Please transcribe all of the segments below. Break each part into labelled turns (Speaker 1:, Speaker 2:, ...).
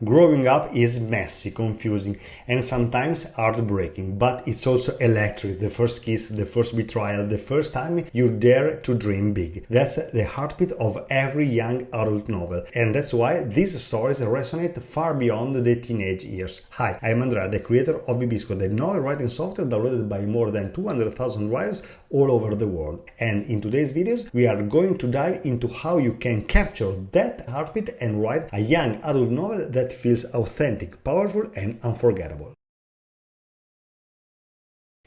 Speaker 1: Growing up is messy, confusing, and sometimes heartbreaking, but it's also electric. The first kiss, the first betrayal, the first time you dare to dream big. That's the heartbeat of every young adult novel, and that's why these stories resonate far beyond the teenage years. Hi, I'm Andrea, the creator of Bibisco, the novel writing software downloaded by more than 200,000 writers all over the world. And in today's videos, we are going to dive into how you can capture that heartbeat and write a young adult novel that feels authentic, powerful, and unforgettable.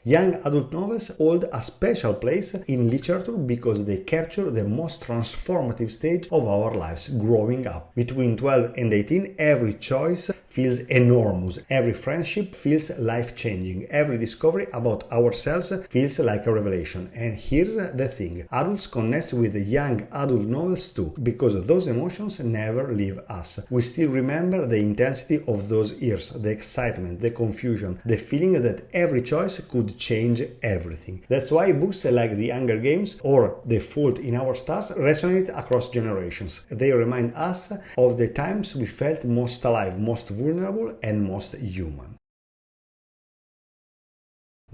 Speaker 1: Young adult novels hold a special place in literature because they capture the most transformative stage of our lives, growing up. Between 12 and 18, every choice feels enormous, every friendship feels life-changing, every discovery about ourselves feels like a revelation. And here's the thing, adults connect with young adult novels too, because those emotions never leave us. We still remember the intensity of those years, the excitement, the confusion, the feeling that every choice could change everything. That's why books like The Hunger Games or The Fault in Our Stars resonate across generations. They remind us of the times we felt most alive, most vulnerable, and most human.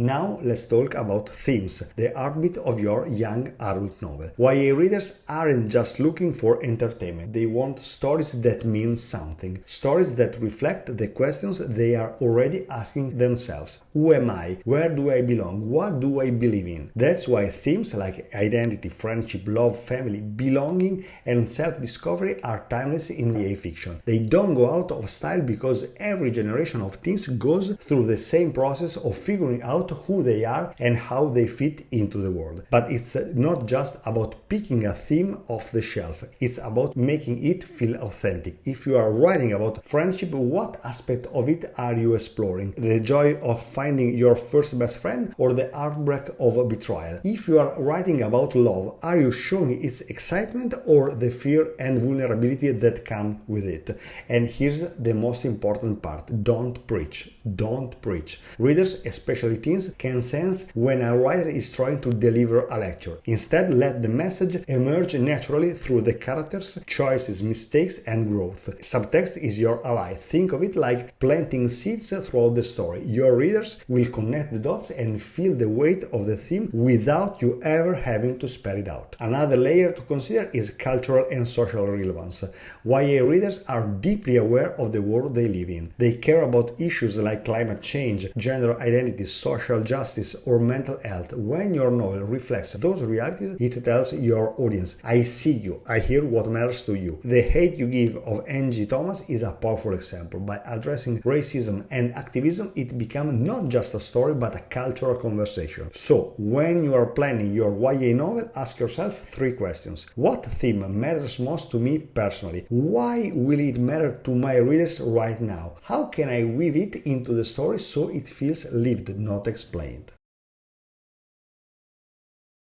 Speaker 1: Now let's talk about themes, the heartbeat of your young adult novel. YA readers aren't just looking for entertainment, they want stories that mean something, stories that reflect the questions they are already asking themselves. Who am I? Where do I belong? What do I believe in? That's why themes like identity, friendship, love, family, belonging, and self-discovery are timeless in YA fiction. They don't go out of style because every generation of teens goes through the same process of figuring out who they are and how they fit into the world. But it's not just about picking a theme off the shelf, it's about making it feel authentic. If you are writing about friendship, what aspect of it are you exploring? The joy of finding your first best friend or the heartbreak of a betrayal? If you are writing about love, are you showing its excitement or the fear and vulnerability that come with it? And here's the most important part, don't preach. Don't preach. Readers, especially teens, can sense when a writer is trying to deliver a lecture. Instead, let the message emerge naturally through the characters, choices, mistakes, and growth. Subtext is your ally. Think of it like planting seeds throughout the story. Your readers will connect the dots and feel the weight of the theme without you ever having to spell it out. Another layer to consider is cultural and social relevance. YA readers are deeply aware of the world they live in. They care about issues like climate change, gender identity, social justice, or mental health. When your novel reflects those realities, it tells your audience, I see you, I hear what matters to you. The Hate You Give of Angie Thomas is a powerful example. By addressing racism and activism, it becomes not just a story but a cultural conversation. So, when you are planning your YA novel, ask yourself 3 questions. What theme matters most to me personally? Why will it matter to my readers right now? How can I weave it into the story so it feels lived, not explained?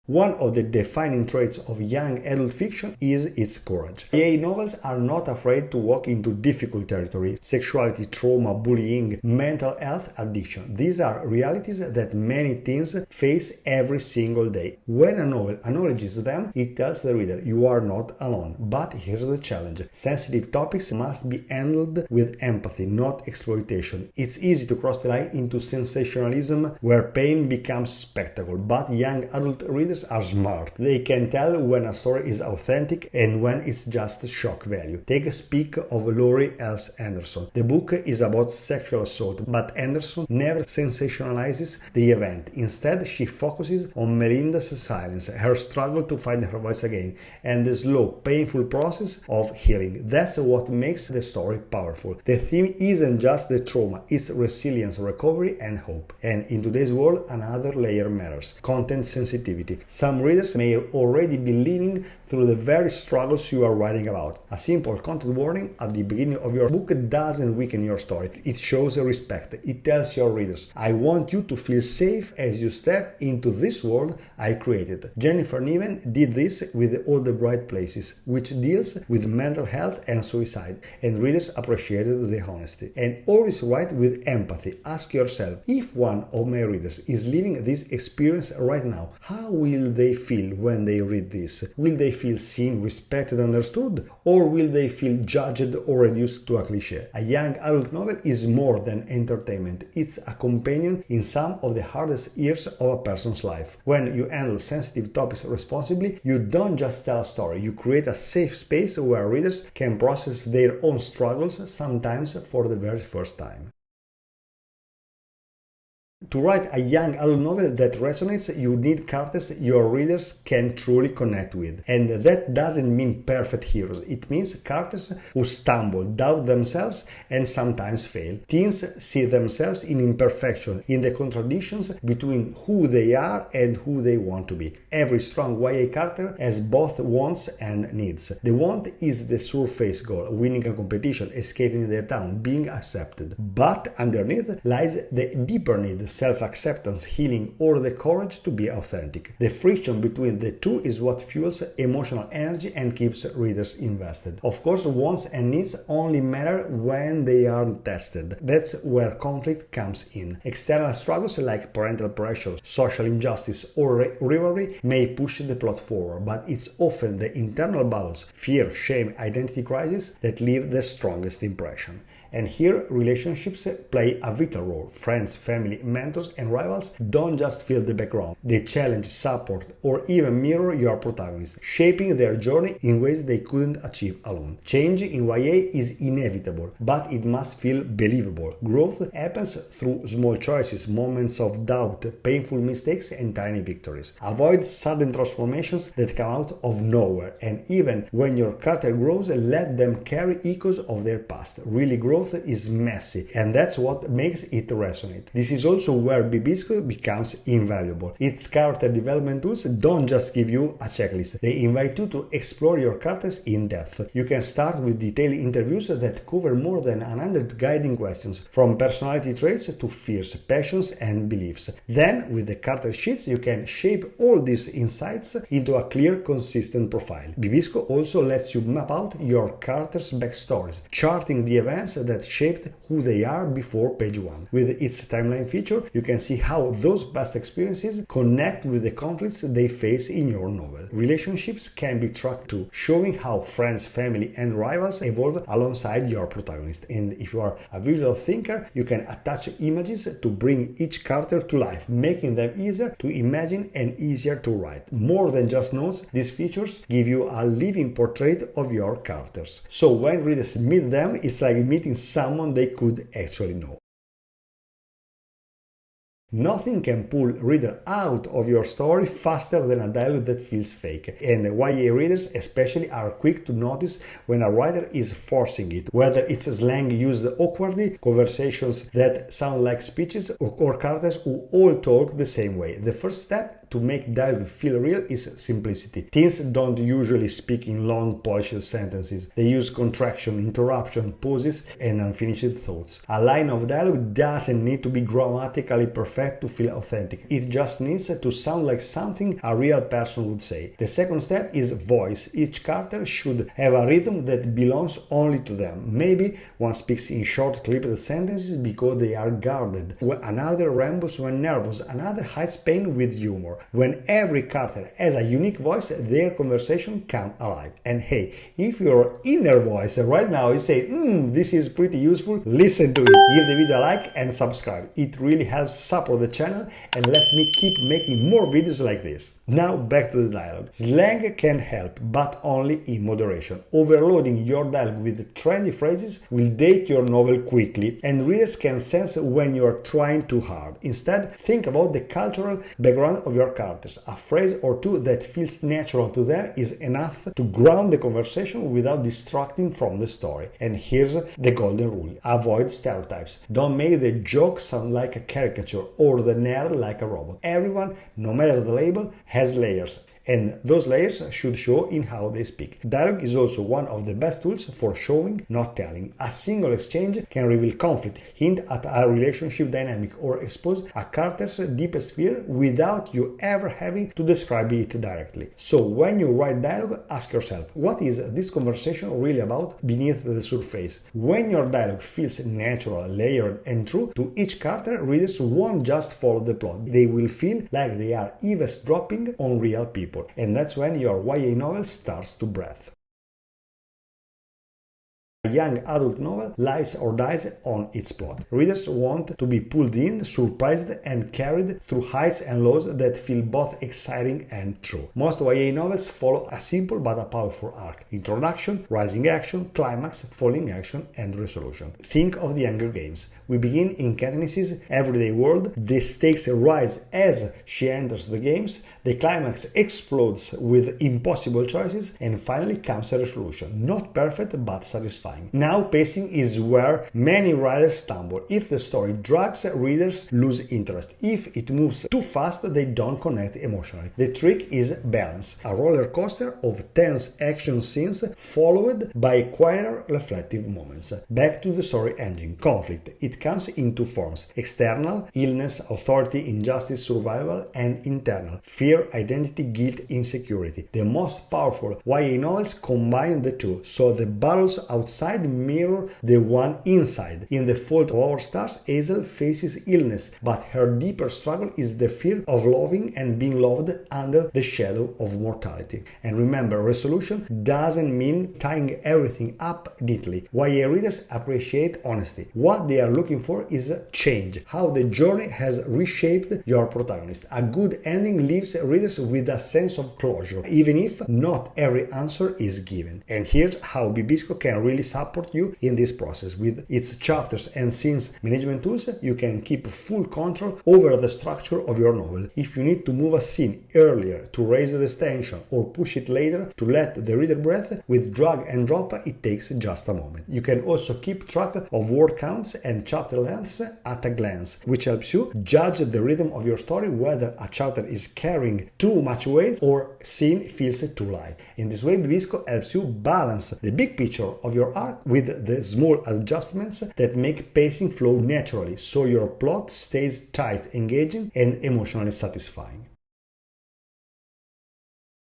Speaker 1: One of the defining traits of young adult fiction is its courage. YA novels are not afraid to walk into difficult territory: sexuality, trauma, bullying, mental health, addiction. These are realities that many teens face every single day. When a novel acknowledges them, it tells the reader, you are not alone. But here's the challenge. Sensitive topics must be handled with empathy, not exploitation. It's easy to cross the line into sensationalism where pain becomes spectacle, but young adult readers are smart. They can tell when a story is authentic and when it's just shock value. Take Speak of Laurie Else Anderson. The book is about sexual assault, but Anderson never sensationalizes the event. Instead, she focuses on Melinda's silence, her struggle to find her voice again, and the slow, painful process of healing. That's what makes the story powerful. The theme isn't just the trauma, it's resilience, recovery, and hope. And in today's world, another layer matters: content sensitivity. Some readers may already be living through the very struggles you are writing about. A simple content warning at the beginning of your book doesn't weaken your story. It shows respect. It tells your readers, I want you to feel safe as you step into this world I created. Jennifer Niven did this with All the Bright Places, which deals with mental health and suicide, and readers appreciated the honesty. And always write with empathy. Ask yourself, if one of my readers is living this experience right now, how will will they feel when they read this? Will they feel seen, respected, understood? Or will they feel judged or reduced to a cliché? A young adult novel is more than entertainment. It's a companion in some of the hardest years of a person's life. When you handle sensitive topics responsibly, you don't just tell a story, you create a safe space where readers can process their own struggles, sometimes for the very first time. To write a young adult novel that resonates, you need characters your readers can truly connect with. And that doesn't mean perfect heroes. It means characters who stumble, doubt themselves, and sometimes fail. Teens see themselves in imperfection, in the contradictions between who they are and who they want to be. Every strong YA character has both wants and needs. The want is the surface goal, winning a competition, escaping their town, being accepted. But underneath lies the deeper need, self-acceptance, healing, or the courage to be authentic. The friction between the two is what fuels emotional energy and keeps readers invested. Of course, wants and needs only matter when they are tested. That's where conflict comes in. External struggles like parental pressure, social injustice, or rivalry may push the plot forward, but it's often the internal battles, fear, shame, identity crisis that leave the strongest impression. And here, relationships play a vital role. Friends, family, mentors, and rivals don't just fill the background. They challenge, support, or even mirror your protagonist, shaping their journey in ways they couldn't achieve alone. Change in YA is inevitable, but it must feel believable. Growth happens through small choices, moments of doubt, painful mistakes, and tiny victories. Avoid sudden transformations that come out of nowhere, and even when your character grows, let them carry echoes of their past. Really, growth is messy, and that's what makes it resonate. This is also where bibisco becomes invaluable. Its character development tools don't just give you a checklist, they invite you to explore your characters in depth. You can start with detailed interviews that cover more than 100 guiding questions, from personality traits to fears, passions, and beliefs. Then, with the character sheets, you can shape all these insights into a clear, consistent profile. Bibisco also lets you map out your characters' backstories, charting the events that shaped who they are before page 1. With its timeline feature, you can see how those past experiences connect with the conflicts they face in your novel. Relationships can be tracked too, showing how friends, family, and rivals evolve alongside your protagonist. And if you are a visual thinker, you can attach images to bring each character to life, making them easier to imagine and easier to write. More than just notes, these features give you a living portrait of your characters. So when readers meet them, it's like meeting someone they could actually know. Nothing can pull reader out of your story faster than a dialogue that feels fake, and YA readers especially are quick to notice when a writer is forcing it, whether it's slang used awkwardly, conversations that sound like speeches, or characters who all talk the same way. The first step to make dialogue feel real is simplicity. Teens don't usually speak in long, polished sentences. They use contraction, interruption, pauses, and unfinished thoughts. A line of dialogue doesn't need to be grammatically perfect to feel authentic. It just needs to sound like something a real person would say. The second step is voice. Each character should have a rhythm that belongs only to them. Maybe one speaks in short, clipped sentences because they are guarded. Another rambles when nervous. Another hides pain with humor. When every character has a unique voice, their conversation comes alive. And hey, if your inner voice right now is saying, this is pretty useful, listen to it. Give the video a like and subscribe. It really helps support the channel and lets me keep making more videos like this. Now back to the dialogue. Slang can help, but only in moderation. Overloading your dialogue with trendy phrases will date your novel quickly, and readers can sense when you are trying too hard. Instead, think about the cultural background of your characters. A phrase or two that feels natural to them is enough to ground the conversation without distracting from the story. And here's the golden rule. Avoid stereotypes. Don't make the joke sound like a caricature or the nerd like a robot. Everyone, no matter the label, has layers. and those layers should show in how they speak. Dialogue is also one of the best tools for showing, not telling. A single exchange can reveal conflict, hint at a relationship dynamic, or expose a character's deepest fear without you ever having to describe it directly. So when you write dialogue, ask yourself, what is this conversation really about beneath the surface? When your dialogue feels natural, layered, and true to each character, readers won't just follow the plot. They will feel like they are eavesdropping on real people. And that's when your YA novel starts to breathe. A young adult novel lives or dies on its plot. Readers want to be pulled in, surprised, and carried through highs and lows that feel both exciting and true. Most YA novels follow a simple but a powerful arc: introduction, rising action, climax, falling action, and resolution. Think of the Hunger Games. We begin in Katniss's everyday world, the stakes rise as she enters the games, the climax explodes with impossible choices, and finally comes a resolution. Not perfect, but satisfying. Now, pacing is where many writers stumble. If the story drags, readers lose interest. If it moves too fast, they don't connect emotionally. The trick is balance. A roller coaster of tense action scenes followed by quieter, reflective moments. Back to the story engine. Conflict. It comes in two forms: external, illness, authority, injustice, survival, and internal, fear, identity, guilt, insecurity. The most powerful YA novels combine the two, so the battles outside mirror the one inside. In The Fault of Our Stars, Hazel faces illness, but her deeper struggle is the fear of loving and being loved under the shadow of mortality. And remember, resolution doesn't mean tying everything up neatly. YA readers appreciate honesty. What they are looking for is change, how the journey has reshaped your protagonist. A good ending leaves readers with a sense of closure, even if not every answer is given. And here's how Bibisco can really support you in this process. With its chapters and scenes management tools, you can keep full control over the structure of your novel. If you need to move a scene earlier to raise the tension or push it later to let the reader breathe, with drag and drop it takes just a moment. You can also keep track of word counts and chapter lengths at a glance, which helps you judge the rhythm of your story, whether a chapter is carrying too much weight or scene feels too light. In this way, Bibisco helps you balance the big picture of your arc with the small adjustments that make pacing flow naturally, so your plot stays tight, engaging, and emotionally satisfying.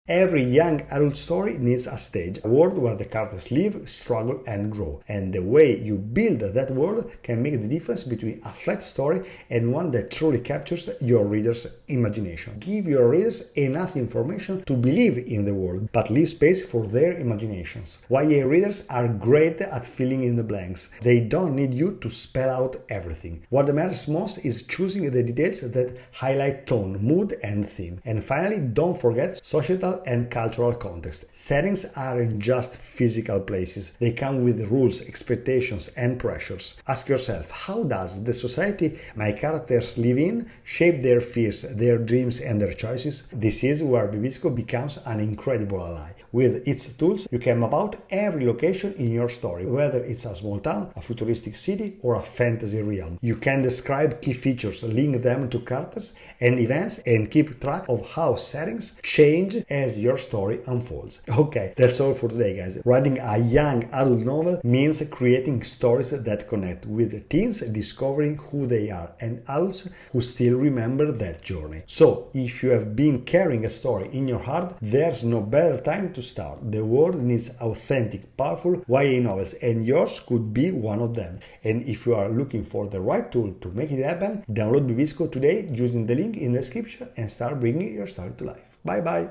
Speaker 1: Every young adult story needs a stage, a world where the characters live, struggle, and grow. And the way you build that world can make the difference between a flat story and one that truly captures your reader's imagination. Give your readers enough information to believe in the world, but leave space for their imaginations. YA readers are great at filling in the blanks. They don't need you to spell out everything. What matters most is choosing the details that highlight tone, mood, and theme. And finally, don't forget societal and cultural context. Settings aren't just physical places. They come with rules, expectations, and pressures. Ask yourself, how does the society my characters live in shape their fears, their dreams, and their choices? This is where Bibisco becomes an incredible ally. With its tools, you can map out every location in your story, whether it's a small town, a futuristic city, or a fantasy realm. You can describe key features, link them to characters and events, and keep track of how settings change as your story unfolds. Okay, that's all for today, guys. Writing a young adult novel means creating stories that connect, with teens discovering who they are and adults who still remember that journey. So, if you have been carrying a story in your heart, there's no better time to start. The world needs authentic, powerful YA novels, and yours could be one of them. And if you are looking for the right tool to make it happen, download Bibisco today using the link in the description and start bringing your story to life. Bye bye!